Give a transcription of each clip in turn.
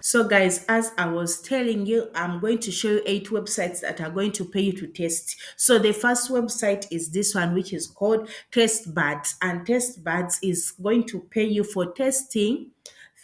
So, guys, as I was telling you, I'm going to show you 8 websites that are going to pay you to test. So, the first website is this one, which is called TestBuds, and TestBuds is going to pay you for testing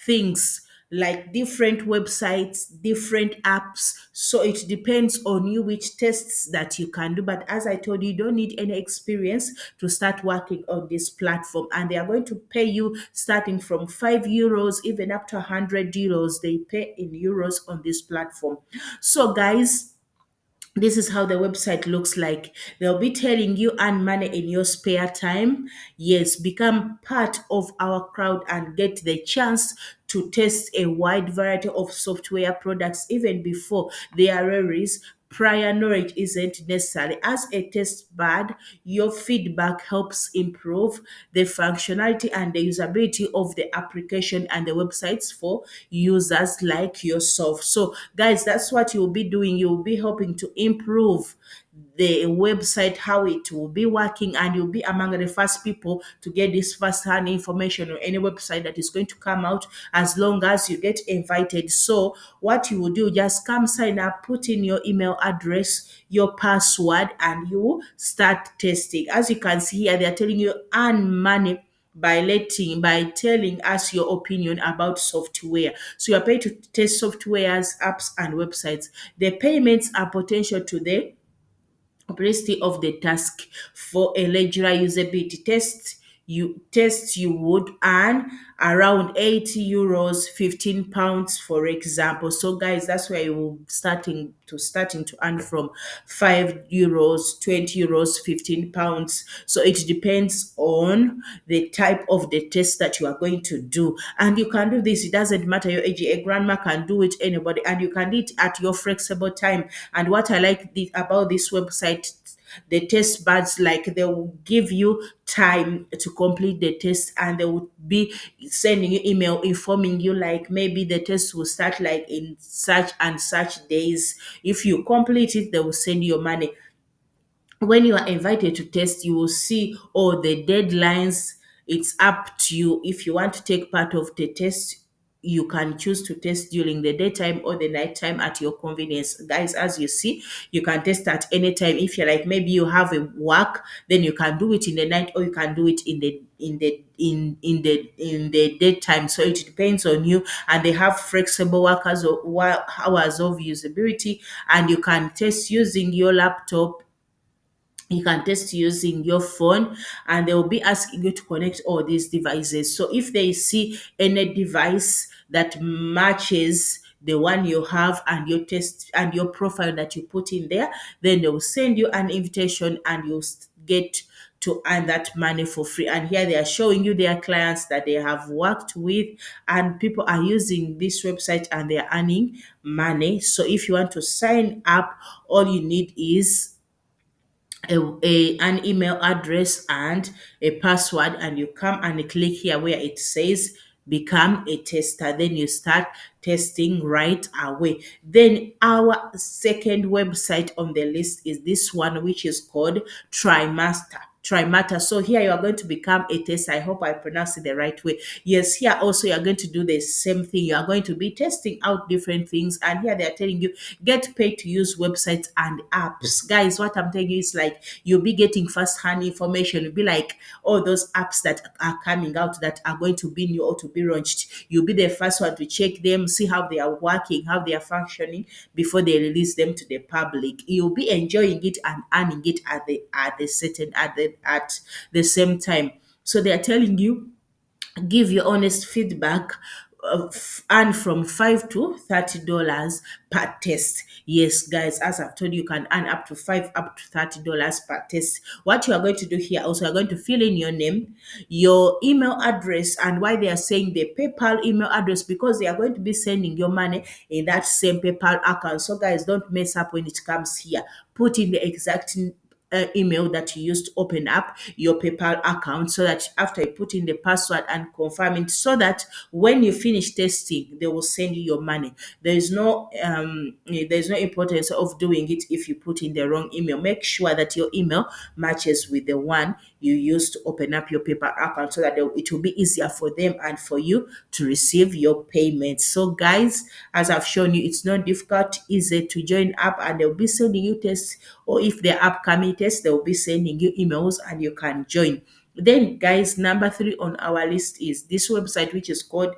things like different websites, different apps. So it depends on you which tests that you can do. But as I told you, you don't need any experience to start working on this platform. And they are going to pay you starting from €5, even up to €100. They pay in euros on this platform. So, guys, this is how the website looks like. They'll be telling you earn money in your spare time. Yes, become part of our crowd and get the chance to test a wide variety of software products even before they are released. Prior knowledge isn't necessary. As a test bud, your feedback helps improve the functionality and the usability of the application and the websites for users like yourself. So, guys, that's what you'll be doing. You'll be helping to improve the website, how it will be working, and you'll be among the first people to get this first hand information on any website that is going to come out as long as you get invited. So, what you will do, just come sign up, put in your email address, your password, and you start testing. As you can see here, they're telling you earn money by telling us your opinion about software. So you are paid to test softwares, apps, and websites. The payments are potential to the complexity of the task. For a regular usability test, you would earn around €80, £15, for example. So, guys, that's where you will starting to earn from €5, €20, £15. So it depends on the type of the test that you are going to do. And you can do this, it doesn't matter your age, a grandma can do it, anybody, and you can do it at your flexible time. And what I like about this website, the test buds, like they will give you time to complete the test, and they will be sending you email informing you, like maybe the test will start like in such and such days. If you complete it, they will send you your money. When you are invited to test, you will see all the deadlines. It's up to you. If you want to take part of the test, you can choose to test during the daytime or the nighttime at your convenience. Guys, as you see, you can test at any time. If you're like, maybe you have a work, then you can do it in the night, or you can do it in the daytime. So it depends on you. And they have flexible workers or hours of usability, and you can test using your laptop, you can test using your phone, and they will be asking you to connect all these devices. So if they see any device that matches the one you have and your test and your profile that you put in there, then they will send you an invitation, and you get to earn that money for free. And here they are showing you their clients that they have worked with, and people are using this website and they're earning money. So if you want to sign up, all you need is an email address and a password, and you come and click here where it says become a tester, then you start testing right away. Then our second website on the list is this one, which is called Trimata. So here you are going to become a tester. I hope I pronounced it the right way. Yes, here also you are going to do the same thing. You are going to be testing out different things, and here they are telling you get paid to use websites and apps. Guys, what I'm telling you is like you'll be getting first-hand information. You'll be like all those apps that are coming out that are going to be new or to be launched. You'll be the first one to check them, see how they are working, how they are functioning before they release them to the public. You'll be enjoying it and earning it at the same time. So they are telling you give your honest feedback, earn from $5 to $30 per test. Yes, guys, as I've told you, you can earn up to $30 per test. What you are going to do here also, you are going to fill in your name, your email address, and why they are saying the PayPal email address, because they are going to be sending your money in that same PayPal account. So, guys, don't mess up when it comes here. Put in the exact email that you used to open up your PayPal account, so that after you put in the password and confirm it, so that when you finish testing, they will send you your money. There's no importance of doing it if you put in the wrong email. Make sure that your email matches with the one you used to open up your PayPal account, so that it will be easier for them and for you to receive your payments. So, guys, as I've shown you, it's not difficult, easy to join up, and they'll be sending you tests, or if the upcoming tests, they'll be sending you emails and you can join. Then, guys, number three on our list is this website, which is called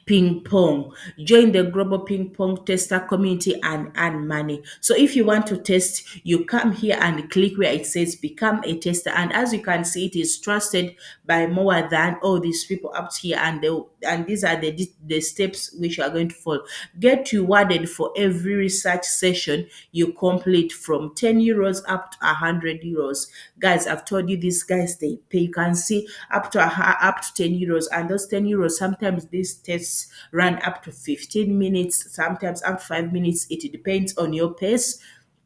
ping pong. Join the global ping pong tester community and earn money. So if you want to test, you come here and click where it says become a tester. And as you can see, it is trusted by more than all these people up here. And these are the steps which you are going to follow. Get rewarded for every research session you complete, from 10 euros up to 100 euros. Guys, I've told you, these guys, they pay. You can see up to 10 euros, and those 10 euros, sometimes these tests run up to 15 minutes, sometimes up to 5 minutes. It depends on your pace.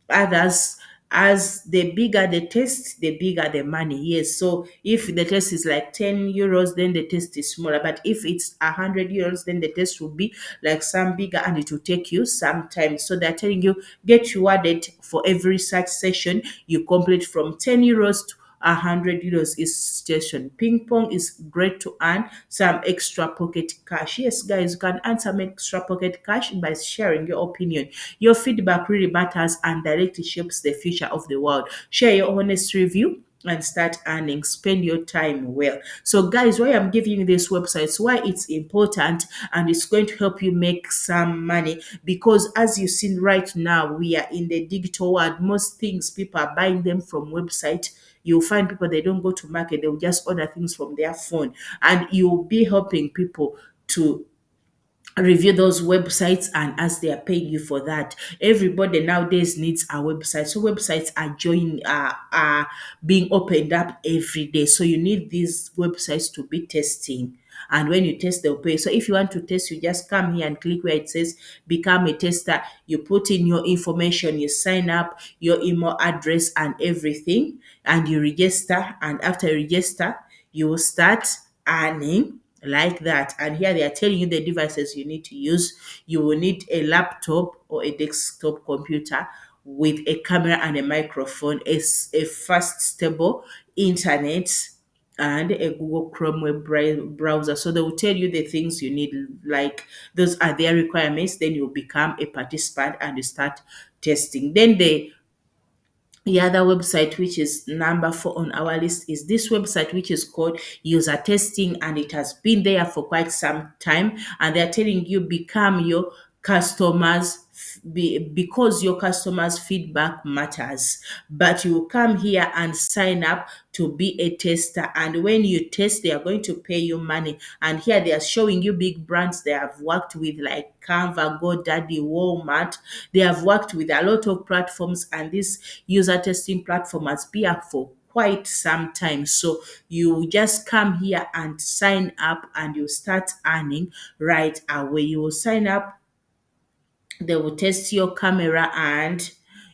Others, as the bigger the test, the bigger the money. Yes, so if the test is like 10 euros, then the test is smaller. But if it's 100 euros, then the test will be like some bigger, and it will take you some time. So they're telling you, get rewarded for every such session you complete, from 10 euros to 100 euros is session. Ping pong is great to earn some extra pocket cash. Yes, guys, you can earn some extra pocket cash by sharing your opinion. Your feedback really matters and directly shapes the future of the world. Share your honest review and start earning. Spend your time well. So, guys, why I'm giving you this website, why it's important, and it's going to help you make some money, because as you see right now, we are in the digital world. Most things, people are buying them from website. You'll find people, they don't go to market, they'll just order things from their phone, and you'll be helping people to review those websites, and as they are paying you for that. Everybody nowadays needs a website, so websites are being opened up every day, so you need these websites to be testing, and when you test, they'll pay. So if you want to test, you just come here and click where it says become a tester. You put in your information, you sign up, your email address and everything, and you register, and after you register, you will start earning like that. And here they are telling you the devices you need to use. You will need a laptop or a desktop computer with a camera and a microphone, a fast, stable internet, and a Google Chrome web browser. So they will tell you the things you need, like those are their requirements. Then you become a participant and you start testing. Then the other website, which is number four on our list, is this website, which is called User Testing, and it has been there for quite some time. And they're telling you, become your customers, because your customers' feedback matters. But you come here and sign up to be a tester, and when you test, they are going to pay you money. And here they are showing you big brands they have worked with, like Canva, GoDaddy, Walmart. They have worked with a lot of platforms, and this user testing platform has been here for quite some time. So you just come here and sign up, and you start earning right away. You will sign up, they will test your camera, and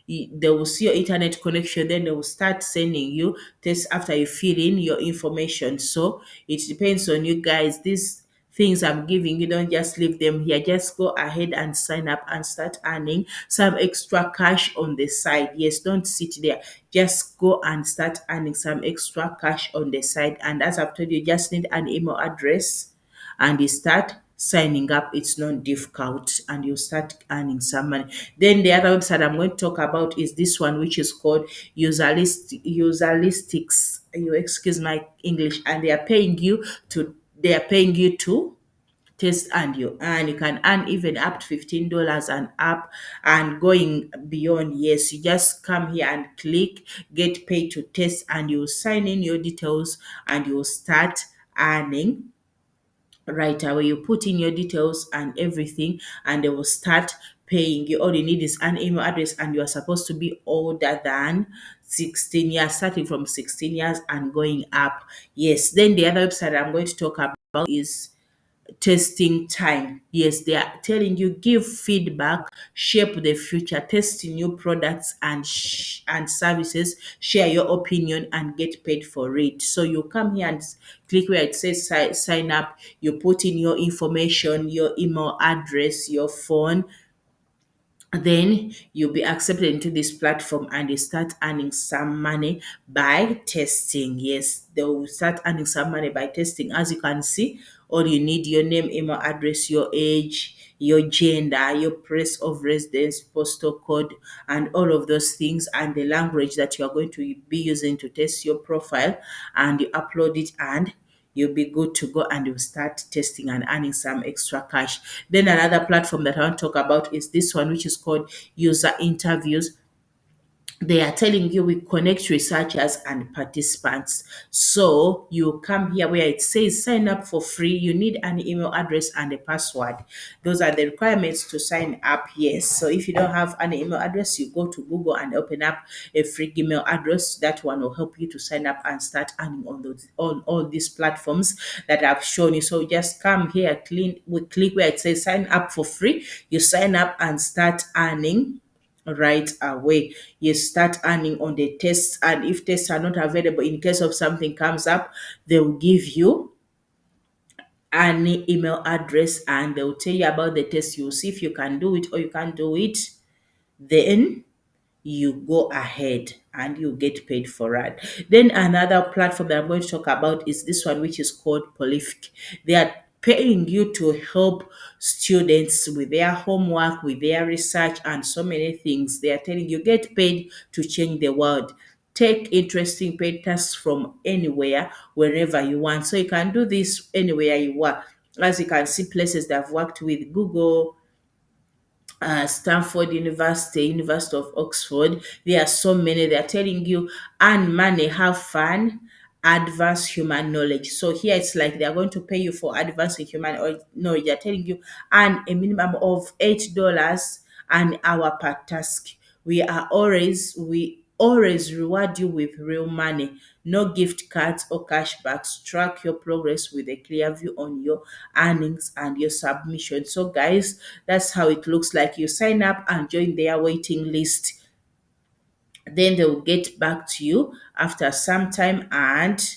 they will see your internet connection. Then they will start sending you tests after you fill in your information. So it depends on you guys. These things I'm giving you, don't just leave them here. Just go ahead and sign up and start earning some extra cash on the side. Yes, don't sit there. Just go and start earning some extra cash on the side. And as I've told you, just need an email address, and you start signing up. It's not difficult, and you start earning some money. Then the other website I'm going to talk about is this one, which is called Userlistics. You excuse my English, and they are paying you to test, and you can earn even up to $15 and up, and going beyond. Yes, you just come here and click get paid to test, and you sign in your details, and you start earning right away. You put in your details and everything, and they will start paying you. All you need is an email address, and you are supposed to be older than 16 years, starting from 16 years and going up. Yes, then the other website I'm going to talk about is testing time. Yes, they are telling you give feedback, shape the future, test new products and services, share your opinion and get paid for it. So you come here and click where it says sign up. You put in your information, your email address, your phone, then you'll be accepted into this platform and they start earning some money by testing. Yes, they will start earning some money by testing. As you can see, all you need your name, email address, your age, your gender, your place of residence, postal code, and all of those things, and the language that you are going to be using to test your profile, and you upload it and you'll be good to go and you'll start testing and earning some extra cash. Then another platform that I want to talk about is this one, which is called user interviews. They are telling you we connect researchers and participants. So you come here where it says sign up for free. You need an email address and a password. Those are the requirements to sign up. Yes. So if you don't have an email address, you go to Google and open up a free email address. That one will help you to sign up and start earning on those on all these platforms that I've shown you. So just come here, we click where it says sign up for free. You sign up and start earning right away. You start earning on the tests, and if tests are not available, in case of something comes up, they will give you an email address and they will tell you about the test. You'll see if you can do it or you can't do it. Then you go ahead and you get paid for it. Then another platform that I'm going to talk about is this one, which is called Prolific. They are paying you to help students with their homework, with their research, and so many things. They are telling you get paid to change the world. Take interesting paid tasks from anywhere, wherever you want. So you can do this anywhere you are. As you can see, places that I've worked with Google, Stanford University, University of Oxford. There are so many. They are telling you earn money, have fun, advance human knowledge. So here it's like they are going to pay you for advancing human knowledge. They are telling you earn a minimum of $8 an hour per task. We always reward you with real money, no gift cards or cashbacks. Track your progress with a clear view on your earnings and your submission. So, guys, that's how it looks like. You sign up and join their waiting list, then they will get back to you after some time and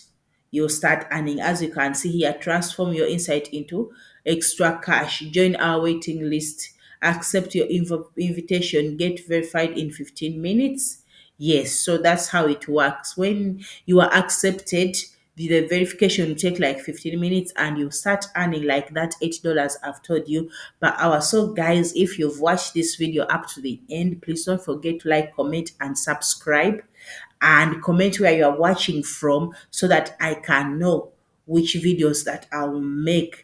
you'll start earning. As you can see here, transform your insight into extra cash. Join our waiting list, accept your invitation, get verified in 15 minutes. Yes, so that's how it works. When you are accepted, the verification will take like 15 minutes and you start earning like that $8 I've told you per hour. So guys, if you've watched this video up to the end, please don't forget to like, comment and subscribe, and comment where you are watching from so that I can know which videos that I will make